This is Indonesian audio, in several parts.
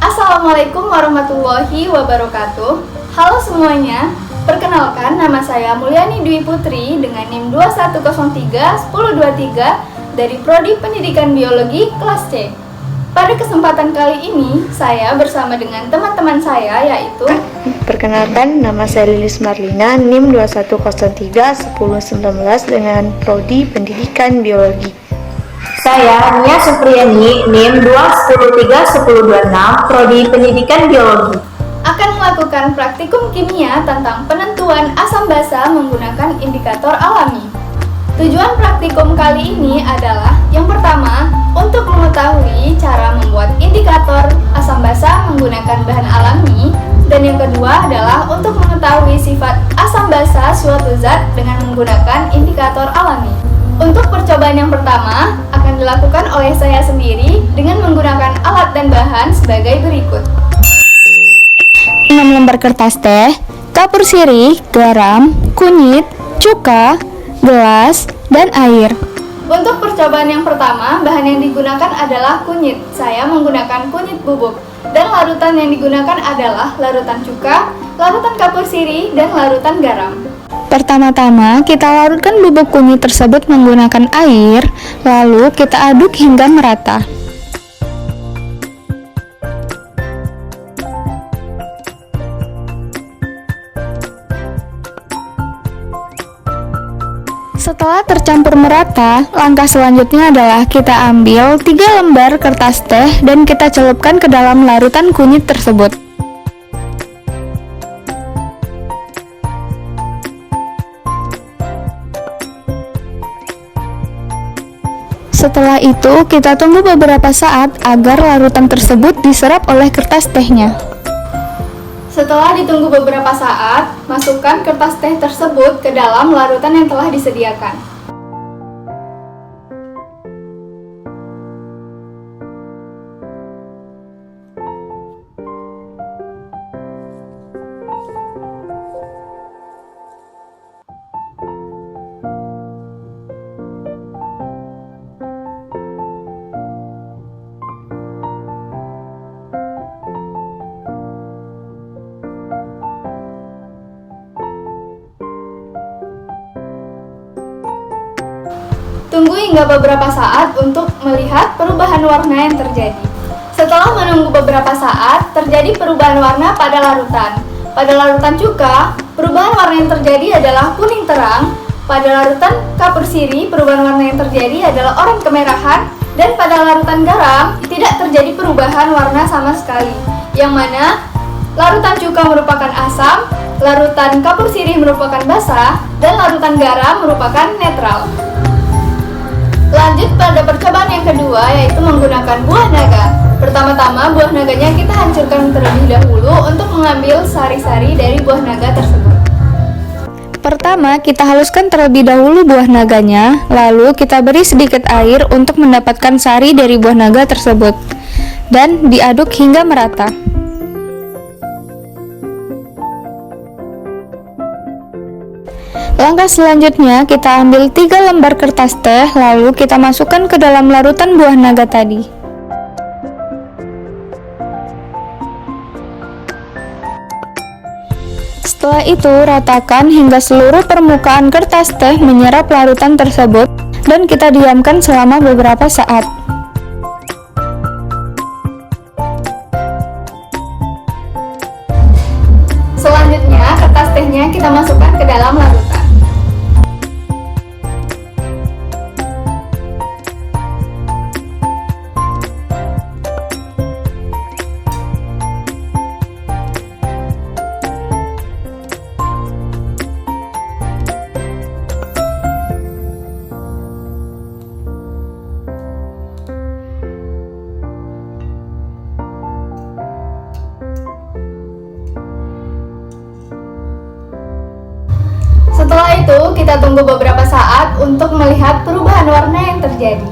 Assalamualaikum warahmatullahi wabarakatuh. Halo semuanya, perkenalkan nama saya Mulyani Dwi Putri dengan NIM 2103-1023 dari Prodi Pendidikan Biologi kelas C. Pada kesempatan kali ini, saya bersama dengan teman-teman saya yaitu Perkenalkan, nama saya Lilis Marlina, NIM 2103-1019 dengan Prodi Pendidikan Biologi. Saya Nia Supriyani, NIM 2103-1026, Prodi Pendidikan Biologi. akan melakukan praktikum kimia tentang penentuan asam basa menggunakan indikator alami. Tujuan praktikum kali ini adalah yang pertama, untuk mengetahui cara membuat indikator asam basa menggunakan bahan alami, dan yang kedua adalah untuk mengetahui sifat asam basa suatu zat dengan menggunakan indikator alami. Untuk percobaan yang pertama akan dilakukan oleh saya sendiri dengan menggunakan alat dan bahan sebagai berikut. 6 lembar kertas teh, kapur sirih, garam, kunyit, cuka, gelas, dan air. Untuk percobaan yang pertama, bahan yang digunakan adalah kunyit. Saya menggunakan kunyit bubuk. Dan larutan yang digunakan adalah larutan cuka, larutan kapur sirih, dan larutan garam. Pertama-tama, kita larutkan bubuk kunyit tersebut menggunakan air, lalu kita aduk hingga merata. Setelah tercampur merata, langkah selanjutnya adalah kita ambil 3 lembar kertas teh dan kita celupkan ke dalam larutan kunyit tersebut. Setelah itu, kita tunggu beberapa saat agar larutan tersebut diserap oleh kertas tehnya. Setelah ditunggu beberapa saat, masukkan kertas teh tersebut ke dalam larutan yang telah disediakan. Tunggu hingga beberapa saat untuk melihat perubahan warna yang terjadi. Setelah menunggu beberapa saat, terjadi perubahan warna pada larutan. Pada larutan cuka, perubahan warna yang terjadi adalah kuning terang. Pada larutan kapur sirih, perubahan warna yang terjadi adalah oranye kemerahan. Dan pada larutan garam, tidak terjadi perubahan warna sama sekali. Yang mana larutan cuka merupakan asam, larutan kapur sirih merupakan basa, dan larutan garam merupakan netral. Lanjut pada percobaan yang kedua, yaitu menggunakan buah naga. Pertama-tama, buah naganya kita hancurkan terlebih dahulu untuk mengambil sari-sari dari buah naga tersebut. Pertama, kita haluskan terlebih dahulu buah naganya, lalu kita beri sedikit air untuk mendapatkan sari dari buah naga tersebut, dan diaduk hingga merata. Langkah selanjutnya, kita ambil 3 lembar kertas teh, lalu kita masukkan ke dalam larutan buah naga tadi. Setelah itu, ratakan hingga seluruh permukaan kertas teh menyerap larutan tersebut, dan kita diamkan selama beberapa saat. Selanjutnya, kertas tehnya kita masukkan ke dalam larutan. Setelah itu, kita tunggu beberapa saat untuk melihat perubahan warna yang terjadi.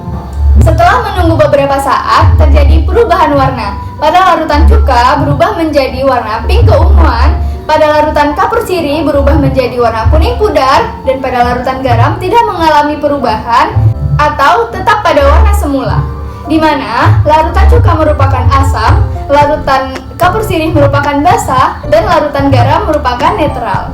Setelah menunggu beberapa saat, terjadi perubahan warna. Pada larutan cuka berubah menjadi warna pink keunguan, pada larutan kapur sirih berubah menjadi warna kuning pudar, dan pada larutan garam tidak mengalami perubahan atau tetap pada warna semula. di mana larutan cuka merupakan asam, larutan kapur sirih merupakan basa, dan larutan garam merupakan netral.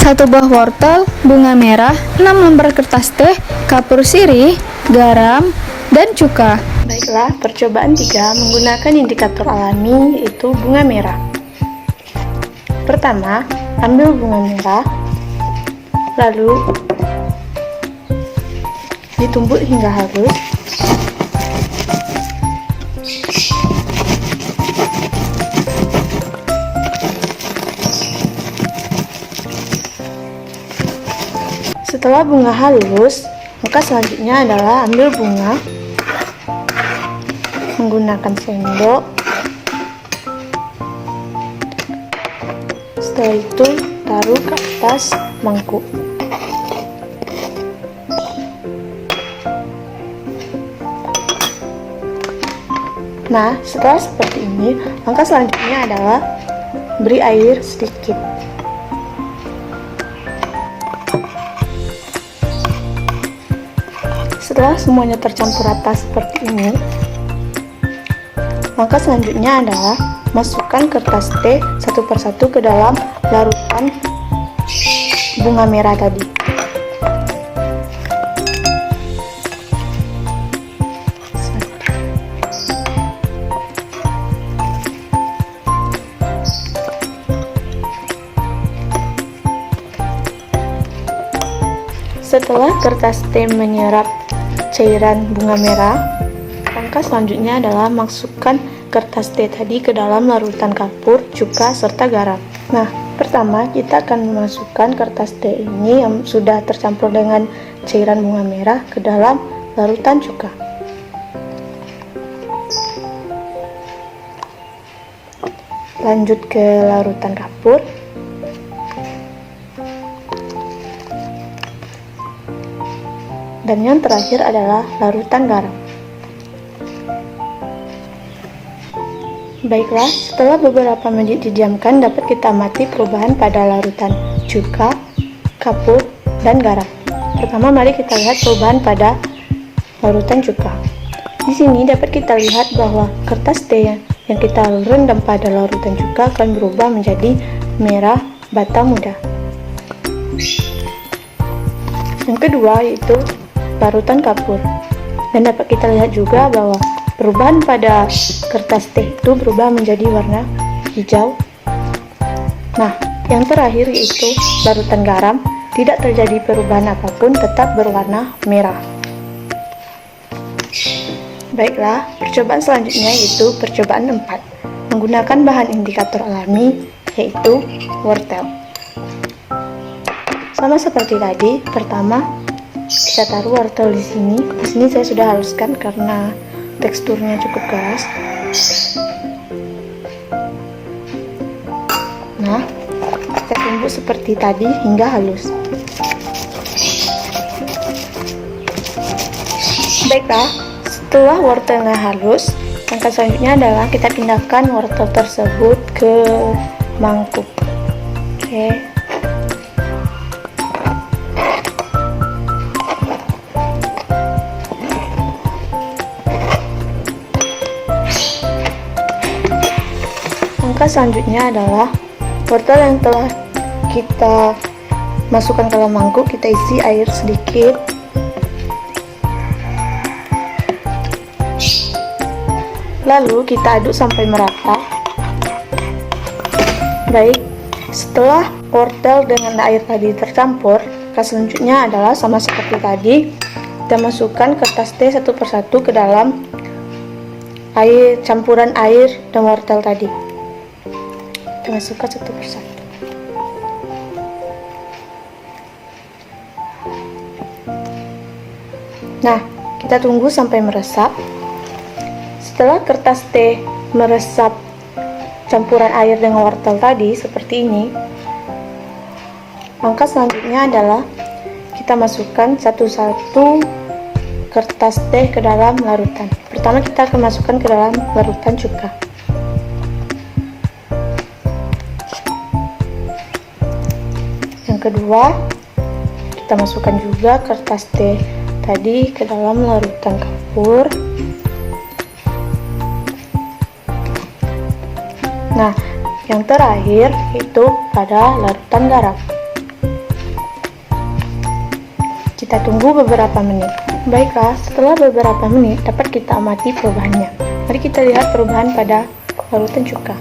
1 buah wortel, bunga merah, 6 lembar kertas teh, kapur sirih, garam, dan cuka. Baiklah, percobaan 3 menggunakan indikator alami yaitu bunga merah. Pertama, ambil bunga merah, lalu ditumbuk hingga halus. Setelah bunga halus, maka selanjutnya adalah ambil bunga menggunakan sendok. Setelah itu taruh ke atas mangkuk. Nah, setelah seperti ini, langkah selanjutnya adalah beri air sedikit. Setelah semuanya tercampur rata seperti ini, langkah selanjutnya adalah masukkan kertas teh satu persatu ke dalam larutan bunga merah tadi. Setelah kertas teh menyerap cairan bunga merah, langkah selanjutnya adalah masukkan kertas teh tadi ke dalam larutan kapur, cuka, serta garam. Nah, pertama kita akan memasukkan kertas teh ini yang sudah tercampur dengan cairan bunga merah ke dalam larutan cuka. Lanjut ke larutan kapur. Dan yang terakhir adalah larutan garam. Baiklah, setelah beberapa menit didiamkan, dapat kita amati perubahan pada larutan cuka, kapur, dan garam. Pertama, mari kita lihat perubahan pada larutan cuka. Di sini dapat kita lihat bahwa kertas teh yang kita rendam pada larutan cuka akan berubah menjadi merah bata muda. Yang kedua yaitu larutan kapur. Dan dapat kita lihat juga bahwa perubahan pada kertas teh itu berubah menjadi warna hijau. Nah, yang terakhir yaitu larutan garam, tidak terjadi perubahan apapun, tetap berwarna merah. Baiklah, percobaan selanjutnya yaitu percobaan 4, menggunakan bahan indikator alami yaitu wortel. Sama seperti tadi, pertama kita taruh wortel di sini. Di sini saya sudah haluskan karena teksturnya cukup keras. Nah, kita tumbuk seperti tadi hingga halus. Baiklah, setelah wortelnya halus, langkah selanjutnya adalah kita pindahkan wortel tersebut ke mangkuk. Oke. Langkah selanjutnya adalah wortel yang telah kita masukkan ke dalam mangkuk, kita isi air sedikit. Lalu kita aduk sampai merata. Baik, setelah wortel dengan air tadi tercampur, langkah selanjutnya adalah sama seperti tadi, kita masukkan kertas teh satu persatu ke dalam air, campuran air dan wortel tadi. Kita masukkan satu persatu. Nah, kita tunggu sampai meresap. Setelah kertas teh meresap campuran air dengan wortel tadi seperti ini, langkah selanjutnya adalah kita masukkan satu-satu kertas teh ke dalam larutan. Pertama kita akan masukkan ke dalam larutan cuka. Yang kedua, kita masukkan juga kertas teh tadi ke dalam larutan kapur. Nah, yang terakhir itu pada larutan garam. Kita tunggu beberapa menit. Baiklah, setelah beberapa menit dapat kita amati perubahannya. Mari kita lihat perubahan pada larutan cuka.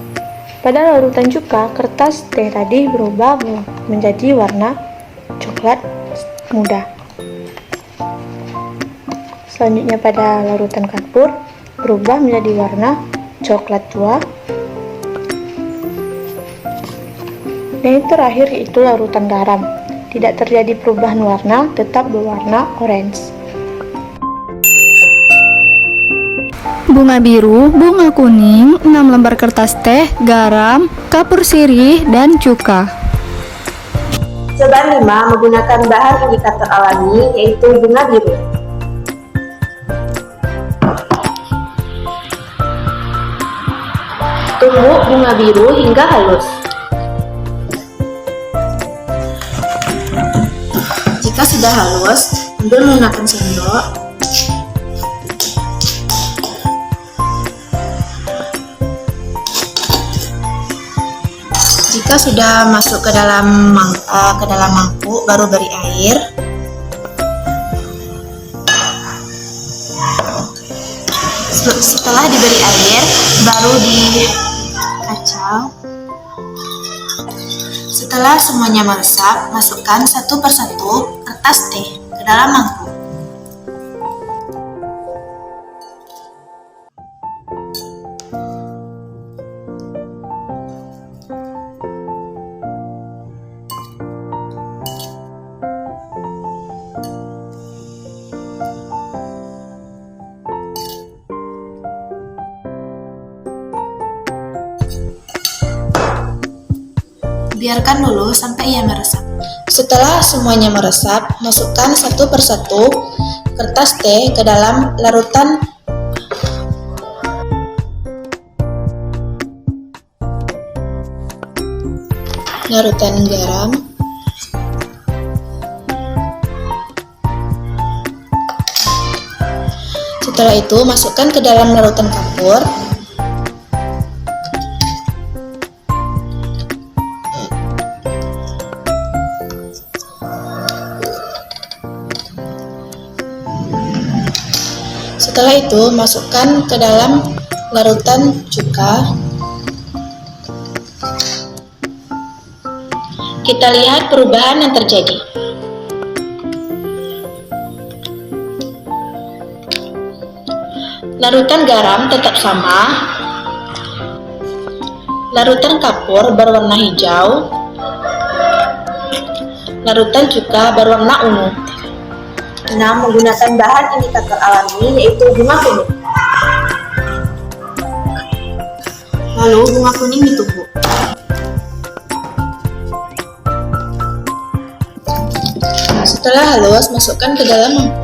Pada larutan cuka, kertas teh tadi berubah menjadi warna coklat muda. Selanjutnya pada larutan kapur berubah menjadi warna coklat tua. Dan yang terakhir yaitu larutan garam. Tidak terjadi perubahan warna, tetap berwarna orange. Bunga biru, bunga kuning, 6 lembar kertas teh, garam, kapur sirih, dan cuka. Cobaan 5 menggunakan bahan indikator alami yaitu bunga biru. Tumbuk bunga biru hingga halus. Jika sudah halus, ambil menggunakan sendok. Jika sudah masuk ke dalam mangkuk, baru beri air. Setelah diberi air, baru dikacau. Setelah semuanya meresap, masukkan satu persatu kertas teh ke dalam mangkuk. Biarkan dulu sampai ia meresap. Setelah semuanya meresap, masukkan satu persatu kertas teh ke dalam larutan garam. Setelah itu, masukkan ke dalam larutan kapur. Setelah itu, masukkan ke dalam larutan cuka. Kita lihat perubahan yang terjadi. Larutan garam tetap sama. Larutan kapur berwarna hijau. Larutan cuka berwarna ungu. 6 menggunakan bahan indikator alami yaitu bunga kuning. Lalu bunga kuning ditumbuk. Setelah halus, masukkan ke dalam mangkuk.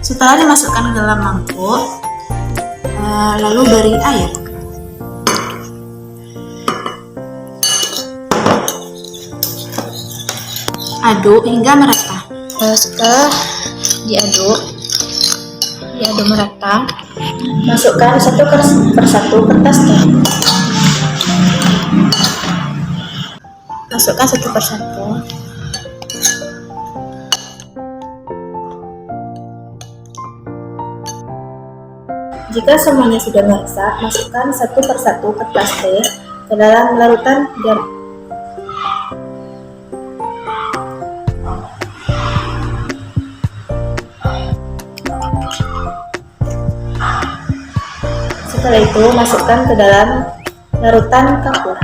Setelah dimasukkan ke dalam mangkuk, lalu beri air. Aduk hingga merata. Setelah diaduk merata, masukkan satu persatu kertas teh. Masukkan satu persatu. Jika semuanya sudah meresap, masukkan satu persatu kertas teh ke dalam larutan garam. Setelah itu, masukkan ke dalam larutan kapur.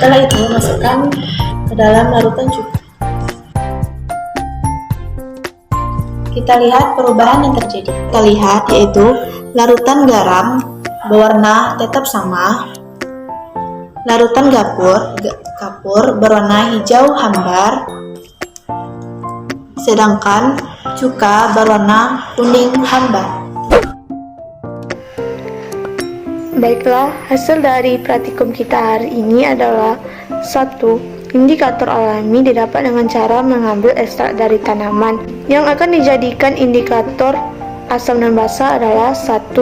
Setelah itu, masukkan ke dalam larutan cuka. kita lihat perubahan yang terjadi. Kita lihat yaitu larutan garam berwarna tetap sama. Larutan kapur berwarna hijau hambar. Sedangkan cuka berwarna kuning hambar. Baiklah, hasil dari praktikum kita hari ini adalah 1. Indikator alami didapat dengan cara mengambil ekstrak dari tanaman. Yang akan dijadikan indikator asam dan basa adalah 1.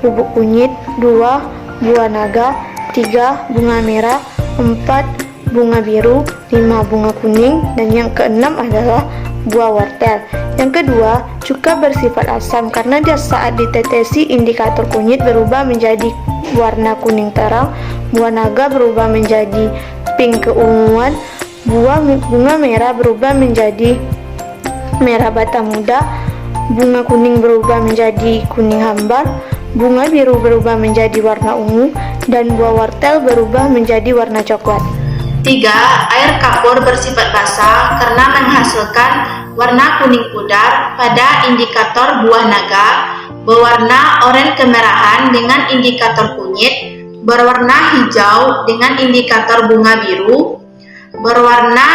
Bubuk kunyit, 2. Buah naga, 3. Bunga merah, 4. Bunga biru, 5. Bunga kuning, dan yang keenam adalah buah wortel. Yang kedua, cuka bersifat asam karena dia saat ditetesi indikator kunyit berubah menjadi warna kuning terang, buah naga berubah menjadi pink keunguan, bunga merah berubah menjadi merah bata muda, bunga kuning berubah menjadi kuning hambar, bunga biru berubah menjadi warna ungu, dan buah wortel berubah menjadi warna coklat. 3. Air kapur bersifat basah karena menghasilkan warna kuning pudar pada indikator buah naga, berwarna oranye kemerahan dengan indikator kunyit, berwarna hijau dengan indikator bunga biru, berwarna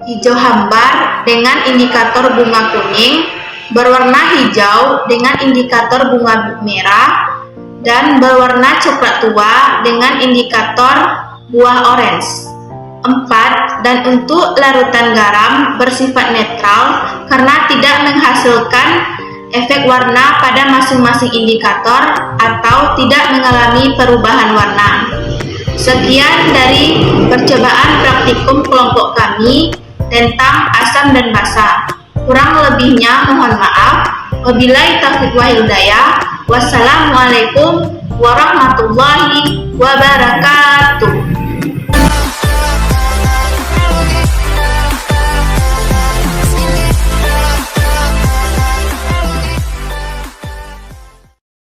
hijau hambar dengan indikator bunga kuning, berwarna hijau dengan indikator bunga merah, dan berwarna coklat tua dengan indikator buah orange. 4. Dan untuk larutan garam bersifat netral karena tidak menghasilkan efek warna pada masing-masing indikator atau tidak mengalami perubahan warna. Sekian dari percobaan praktikum kelompok kami tentang asam dan basa. Kurang lebihnya mohon maaf. Wabillahi taufiq wal hidayah. Wassalamualaikum warahmatullahi wabarakatuh.